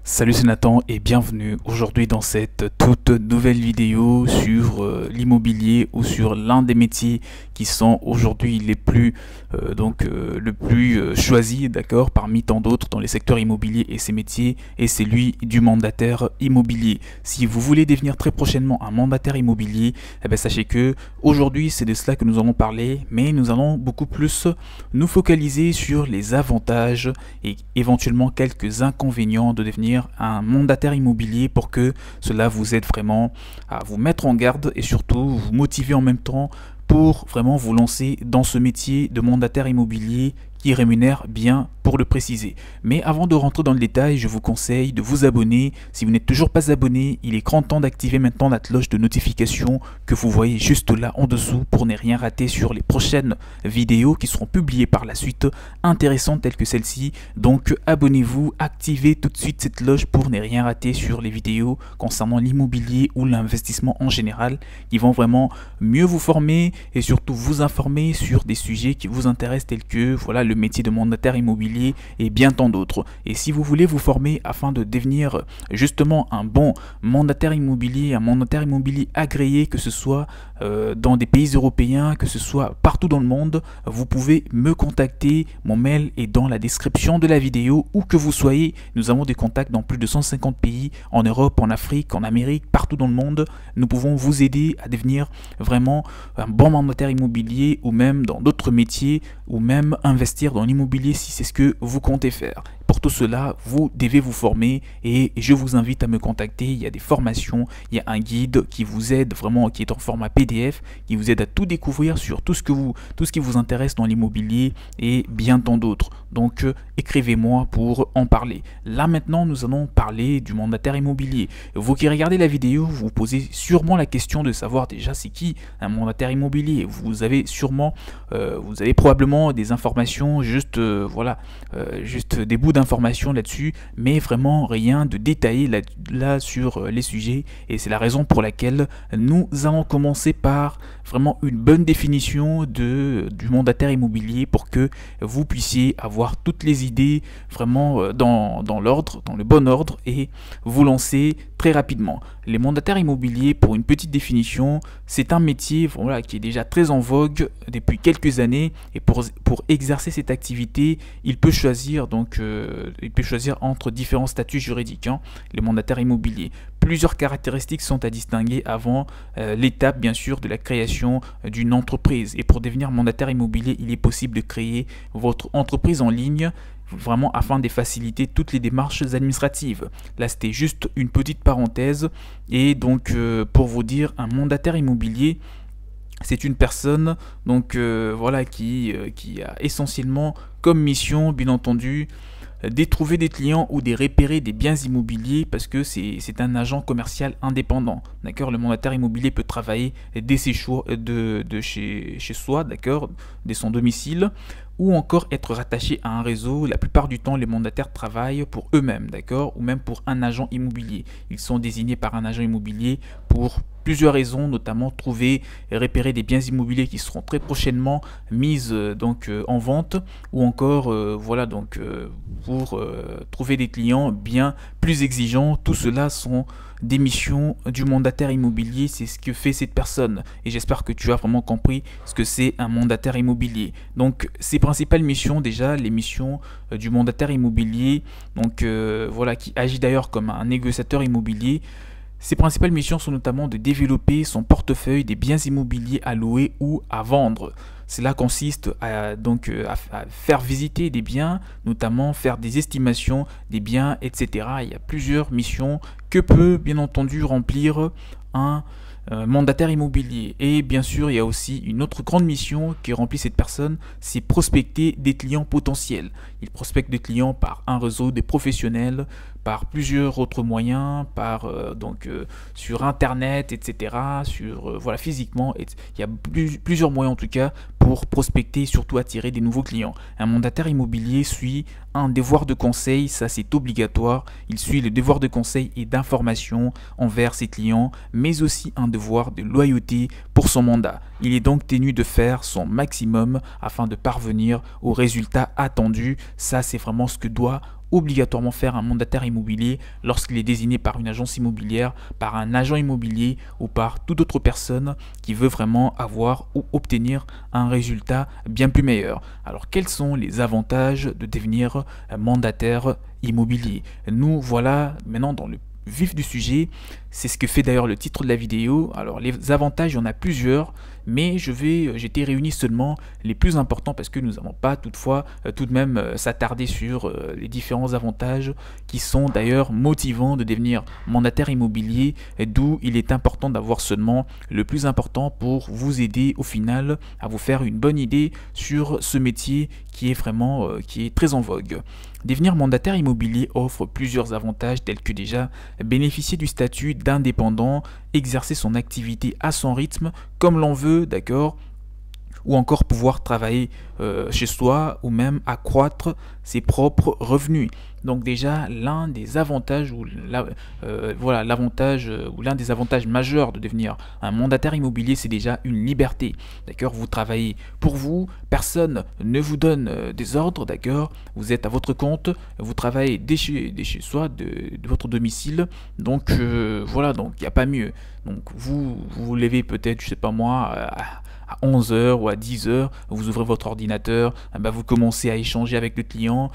Salut, c'est Nathan et bienvenue aujourd'hui dans cette toute nouvelle vidéo sur l'immobilier ou sur l'un des métiers qui sont aujourd'hui les plus le plus choisi, d'accord, parmi tant d'autres dans les secteurs immobiliers et ces métiers, et c'est celui du mandataire immobilier. Si vous voulez devenir très prochainement un mandataire immobilier, eh bien, sachez que aujourd'hui c'est de cela que nous allons parler, mais nous allons beaucoup plus nous focaliser sur les avantages et éventuellement quelques inconvénients de devenir un mandataire immobilier pour que cela vous aide vraiment à vous mettre en garde et surtout vous motiver en même temps pour vraiment vous lancer dans ce métier de mandataire immobilier qui rémunère bien, pour le préciser. Mais avant de rentrer dans le détail, je vous conseille de vous abonner. Si vous n'êtes toujours pas abonné, il est grand temps d'activer maintenant la cloche de notification que vous voyez juste là en dessous pour ne rien rater sur les prochaines vidéos qui seront publiées par la suite, intéressantes telles que celle-ci. Donc abonnez-vous, activez tout de suite cette cloche pour ne rien rater sur les vidéos concernant l'immobilier ou l'investissement en général, qui vont vraiment mieux vous former et surtout vous informer sur des sujets qui vous intéressent tels que voilà, le métier de mandataire immobilier et bien tant d'autres. Et si vous voulez vous former afin de devenir justement un bon mandataire immobilier, un mandataire immobilier agréé, que ce soit dans des pays européens, que ce soit partout dans le monde, vous pouvez me contacter. Mon mail est dans la description de la vidéo. Où que vous soyez, nous avons des contacts dans plus de 150 pays, en Europe, en Afrique, en Amérique, partout dans le monde. Nous pouvons vous aider à devenir vraiment un bon mandataire immobilier ou même dans d'autres métiers ou même investir dans l'immobilier si c'est ce que vous comptez faire. Pour tout cela, vous devez vous former et je vous invite à me contacter. Il y a des formations, il y a un guide qui vous aide vraiment, qui est en format PDF, qui vous aide à tout découvrir sur tout ce qui vous intéresse dans l'immobilier et bien tant d'autres. Donc écrivez-moi pour en parler. Là maintenant, nous allons parler du mandataire immobilier. Vous qui regardez la vidéo, vous vous posez sûrement la question de savoir déjà c'est qui un mandataire immobilier. Vous avez probablement des informations, juste des bouts d'informations là-dessus, mais vraiment rien de détaillé là sur les sujets. Et c'est la raison pour laquelle nous allons commencer par vraiment une bonne définition du mandataire immobilier pour que vous puissiez avoir toutes les idées vraiment dans l'ordre, dans le bon ordre, et vous lancer très rapidement. Les mandataires immobiliers, pour une petite définition, c'est un métier voilà, qui est déjà très en vogue depuis quelques années, et pour exercer cette activité, il peut choisir entre différents statuts juridiques, les mandataires immobiliers. Plusieurs caractéristiques sont à distinguer avant l'étape bien sûr de la création d'une entreprise. Et pour devenir mandataire immobilier, il est possible de créer votre entreprise en ligne, vraiment afin de faciliter toutes les démarches administratives. Là, c'était juste une petite parenthèse. Et donc, pour vous dire, un mandataire immobilier, c'est une personne voilà, qui a essentiellement comme mission, bien entendu, de trouver des clients ou de repérer des biens immobiliers, parce que c'est un agent commercial indépendant. D'accord, le mandataire immobilier peut travailler dès chez soi, d'accord, dès son domicile, ou encore être rattaché à un réseau. La plupart du temps, les mandataires travaillent pour eux-mêmes, d'accord, ou même pour un agent immobilier. Ils sont désignés par un agent immobilier pour plusieurs raisons, notamment trouver et repérer des biens immobiliers qui seront très prochainement mises en vente, ou encore pour trouver des clients bien plus exigeants. Tout cela sont des missions du mandataire immobilier, c'est ce que fait cette personne, et j'espère que tu as vraiment compris ce que c'est un mandataire immobilier. Donc ses principales missions, déjà les missions du mandataire immobilier, voilà, qui agit d'ailleurs comme un négociateur immobilier. Ses principales missions sont notamment de développer son portefeuille des biens immobiliers à louer ou à vendre. Cela consiste à faire visiter des biens, notamment faire des estimations des biens, etc. Il y a plusieurs missions que peut bien entendu remplir un mandataire immobilier. Et bien sûr, il y a aussi une autre grande mission qui remplit cette personne, c'est prospecter des clients potentiels. Il prospecte des clients par un réseau des professionnels, par plusieurs autres moyens, sur internet, etc., voilà, physiquement, il y a plusieurs moyens en tout cas pour prospecter et surtout attirer des nouveaux clients. Un mandataire immobilier suit un devoir de conseil, ça c'est obligatoire. Il suit le devoir de conseil et d'information envers ses clients, mais aussi un devoir de loyauté pour son mandat. Il est donc tenu de faire son maximum afin de parvenir aux résultats attendus. Ça, c'est vraiment ce que doit obligatoirement faire un mandataire immobilier lorsqu'il est désigné par une agence immobilière, par un agent immobilier ou par toute autre personne qui veut vraiment avoir ou obtenir un résultat bien plus meilleur. Alors quels sont les avantages de devenir mandataire immobilier? Nous voilà maintenant dans le vif du sujet, c'est ce que fait d'ailleurs le titre de la vidéo. Alors les avantages, il y en a plusieurs, mais j'étais réuni seulement les plus importants parce que nous n'allons pas toutefois tout de même s'attarder sur les différents avantages qui sont d'ailleurs motivants de devenir mandataire immobilier, d'où il est important d'avoir seulement le plus important pour vous aider au final à vous faire une bonne idée sur ce métier qui est vraiment qui est très en vogue. Devenir mandataire immobilier offre plusieurs avantages tels que déjà bénéficier du statut d'indépendant, exercer son activité à son rythme comme l'on veut, d'accord, ou encore pouvoir travailler chez soi ou même accroître ses propres revenus. Donc déjà l'un des avantages ou voilà l'avantage ou l'un des avantages majeurs de devenir un mandataire immobilier, c'est déjà une liberté. D'accord, vous travaillez pour vous, personne ne vous donne des ordres, d'accord, vous êtes à votre compte, vous travaillez dès chez soi, de votre domicile. Donc voilà, donc il n'y a pas mieux. Donc vous levez peut-être, je sais pas moi, à 11h ou à 10h, vous ouvrez votre ordinateur, vous commencez à échanger avec le client,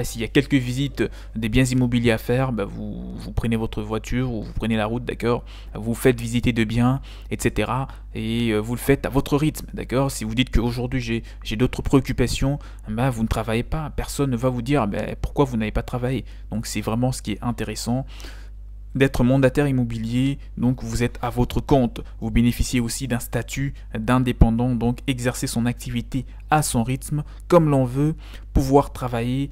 s'il y a quelques visites des biens immobiliers à faire, vous prenez votre voiture ou vous prenez la route, d'accord, vous faites visiter de biens, etc. Et vous le faites à votre rythme, d'accord. Si vous dites qu'aujourd'hui j'ai d'autres préoccupations, vous ne travaillez pas, personne ne va vous dire pourquoi vous n'avez pas travaillé. Donc c'est vraiment ce qui est intéressant d'être mandataire immobilier. Donc vous êtes à votre compte, vous bénéficiez aussi d'un statut d'indépendant, donc exercer son activité à son rythme comme l'on veut, pouvoir travailler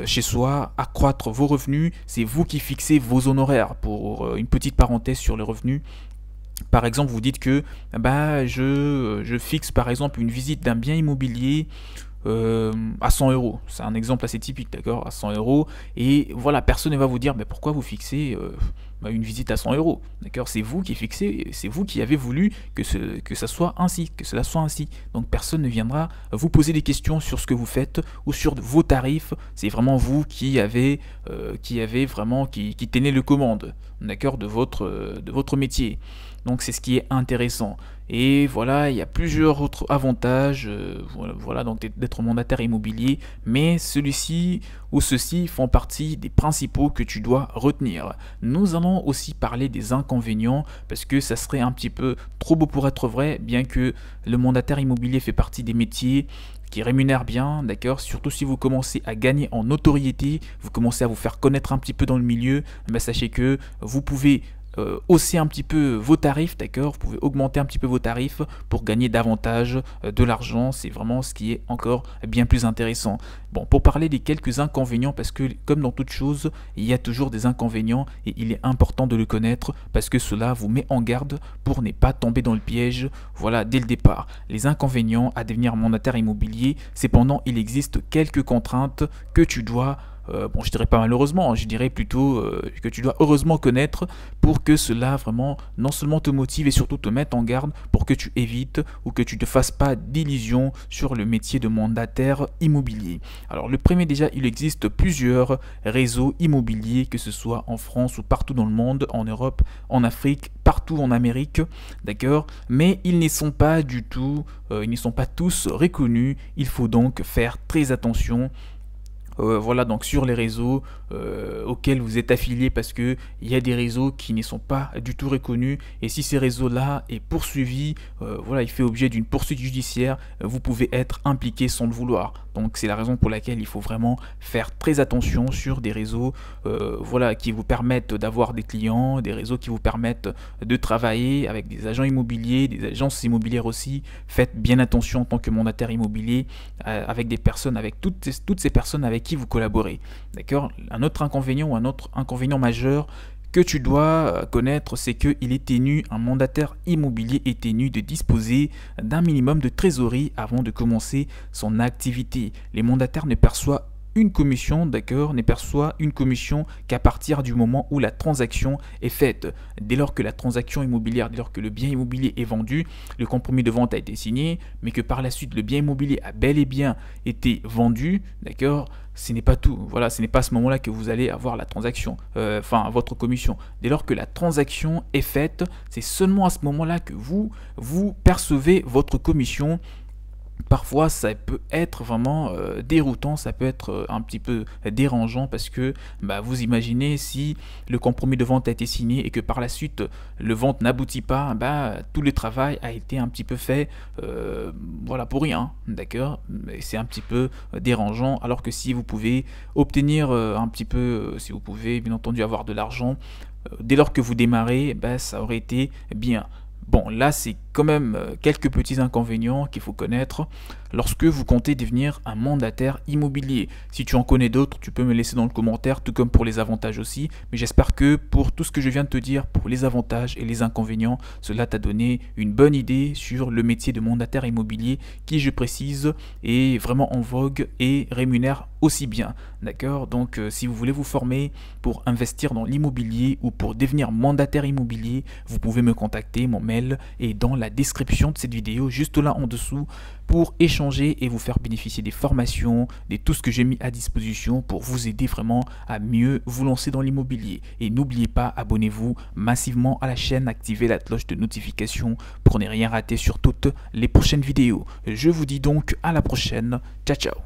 chez soi, accroître vos revenus, c'est vous qui fixez vos honoraires. Pour une petite parenthèse sur les revenus, par exemple vous dites que je fixe par exemple une visite d'un bien immobilier à 100 euros. C'est un exemple assez typique, d'accord, à 100 euros. Et voilà, personne ne va vous dire pourquoi vous fixez une visite à 100 euros. D'accord, c'est vous qui fixez, c'est vous qui avez voulu que ça soit ainsi, que cela soit ainsi. Donc personne ne viendra vous poser des questions sur ce que vous faites ou sur vos tarifs. C'est vraiment vous qui avez vraiment qui tenez le commande, d'accord, de votre métier. Donc c'est ce qui est intéressant. Et voilà, il y a plusieurs autres avantages, voilà donc d'être mandataire immobilier, mais celui-ci ou ceux-ci font partie des principaux que tu dois retenir. Nous allons aussi parler des inconvénients, parce que ça serait un petit peu trop beau pour être vrai, bien que le mandataire immobilier fait partie des métiers qui rémunèrent bien, d'accord, surtout si vous commencez à gagner en notoriété, vous commencez à vous faire connaître un petit peu dans le milieu, sachez que vous pouvez hausser un petit peu vos tarifs, d'accord, vous pouvez augmenter un petit peu vos tarifs pour gagner davantage de l'argent. C'est vraiment ce qui est encore bien plus intéressant. Bon, pour parler des quelques inconvénients, parce que comme dans toute chose, il y a toujours des inconvénients et il est important de le connaître parce que cela vous met en garde pour ne pas tomber dans le piège, voilà, dès le départ. Les inconvénients à devenir mandataire immobilier, cependant il existe quelques contraintes que tu dois je dirais pas malheureusement, je dirais plutôt que tu dois heureusement connaître pour que cela vraiment non seulement te motive et surtout te mette en garde pour que tu évites ou que tu ne te fasses pas d'illusions sur le métier de mandataire immobilier. Alors le premier déjà, il existe plusieurs réseaux immobiliers, que ce soit en France ou partout dans le monde, en Europe, en Afrique, partout en Amérique, d'accord, mais ils ne sont pas du tout, ils ne sont pas tous reconnus. Il faut donc faire très attention. Voilà, donc sur les réseaux auxquels vous êtes affilié, parce que il y a des réseaux qui ne sont pas du tout reconnus, et si ces réseaux-là est poursuivi, voilà, il fait objet d'une poursuite judiciaire, vous pouvez être impliqué sans le vouloir. Donc c'est la raison pour laquelle il faut vraiment faire très attention sur des réseaux voilà, qui vous permettent d'avoir des clients, des réseaux qui vous permettent de travailler avec des agents immobiliers, des agences immobilières aussi. Faites bien attention en tant que mandataire immobilier avec des personnes, avec toutes ces personnes avec qui vous collaborez. D'accord. Un autre inconvénient ou un autre inconvénient majeur que tu dois connaître, c'est qu'il est tenu, un mandataire immobilier est tenu de disposer d'un minimum de trésorerie avant de commencer son activité. Les mandataires ne perçoivent une commission, d'accord, ne perçoit une commission qu'à partir du moment où la transaction est faite. Dès lors que la transaction immobilière, dès lors que le bien immobilier est vendu, le compromis de vente a été signé, mais que par la suite le bien immobilier a bel et bien été vendu, d'accord, ce n'est pas tout. Voilà, ce n'est pas à ce moment-là que vous allez avoir la transaction, votre commission. Dès lors que la transaction est faite, c'est seulement à ce moment-là que vous percevez votre commission. Parfois, ça peut être vraiment déroutant, ça peut être un petit peu dérangeant parce que vous imaginez si le compromis de vente a été signé et que par la suite le vente n'aboutit pas, tout le travail a été un petit peu fait pour rien, d'accord? C'est un petit peu dérangeant, alors que si vous pouvez obtenir un petit peu, si vous pouvez bien entendu avoir de l'argent, dès lors que vous démarrez, ça aurait été bien. Bon, là, c'est quand même quelques petits inconvénients qu'il faut connaître lorsque vous comptez devenir un mandataire immobilier. Si tu en connais d'autres, tu peux me laisser dans le commentaire, tout comme pour les avantages aussi. Mais j'espère que pour tout ce que je viens de te dire, pour les avantages et les inconvénients, cela t'a donné une bonne idée sur le métier de mandataire immobilier qui, je précise, est vraiment en vogue et rémunère aussi bien. D'accord? Donc, si vous voulez vous former pour investir dans l'immobilier ou pour devenir mandataire immobilier, vous pouvez me contacter. Mon mail est dans la description de cette vidéo, juste là en dessous, pour échanger et vous faire bénéficier des formations, de tout ce que j'ai mis à disposition pour vous aider vraiment à mieux vous lancer dans l'immobilier. Et n'oubliez pas, abonnez-vous massivement à la chaîne, activez la cloche de notification pour ne rien rater sur toutes les prochaines vidéos. Je vous dis donc à la prochaine. Ciao, ciao.